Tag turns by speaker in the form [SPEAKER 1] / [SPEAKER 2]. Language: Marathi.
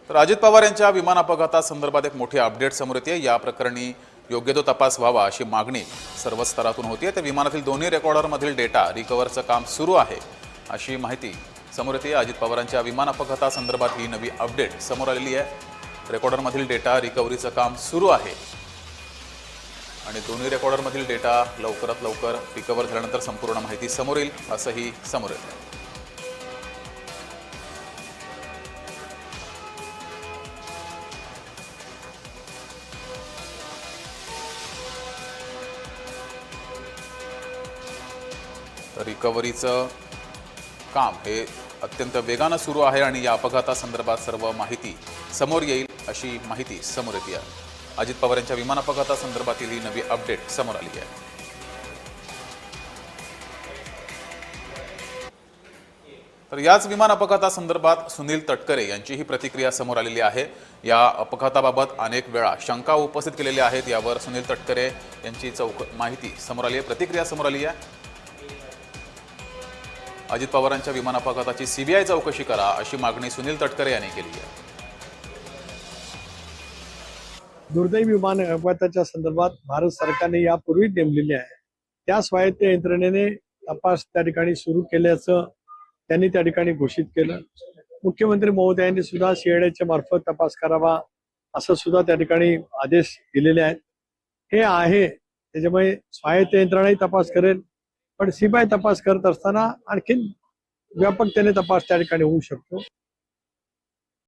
[SPEAKER 1] तर अजित पवार यांच्या विमान अपघातासंदर्भात एक मोठी अपडेट समोर येते। या प्रकरणी योग्य तो तपास व्हावा अशी मागणी सर्व स्तरातून होतीये। त्या विमानातील दोन्ही रेकॉर्डरमधील डेटा रिकव्हरचं काम सुरू आहे अशी माहिती समोर येते। अजित पवारांच्या विमान अपघातासंदर्भात ही नवी अपडेट समोर आलेली आहे। रेकॉर्डरमधील डेटा रिकव्हरीचं काम सुरू आहे आणि दोन्ही रेकॉर्डरमधील डेटा लवकरात लवकर रिकव्हर झाल्यानंतर संपूर्ण माहिती समोर येईल असंही समोर येतं। रिकव्हरीचं काम हे अत्यंत वेगानं सुरू आहे आणि या अपघातासंदर्भात सर्व माहिती समोर येईल अशी माहिती समोर येते आहे। अजित पवार यांच्या विमान अपघातासंदर्भातील ही नवी अपडेट समोर आली आहे। तर याच विमान अपघातासंदर्भात सुनील तटकरे यांची ही प्रतिक्रिया समोर आलेली आहे। या अपघाताबाबत अनेक वेळा शंका उपस्थित केलेल्या आहेत। यावर सुनील तटकरे यांची माहिती समोर आली आहे, प्रतिक्रिया समोर आली आहे। अजित पवारांच्या विमान अपघाताची सीबीआय चौकशी करा अशी मागणी सुनील तटकरे यांनी केली आहे।
[SPEAKER 2] दुर्दैवी विमान अपघाताच्या संदर्भात भारत सरकारने यापूर्वी नेमलेली आहे। त्या स्वायत्त यंत्रणेने तपास त्या ठिकाणी सुरू केल्याचं त्यांनी त्या ठिकाणी घोषित केलं। मुख्यमंत्री महोदयांनी सुद्धा सीआयडीच्या मार्फत तपास करावा असं सुद्धा त्या ठिकाणी आदेश दिलेले आहेत। हे आहे त्याच्यामुळे स्वायत्त यंत्रणाही तपास करेल, पण सीबीआय तपास करत असताना आणखीन व्यापकतेने तपास त्या ठिकाणी होऊ शकतो।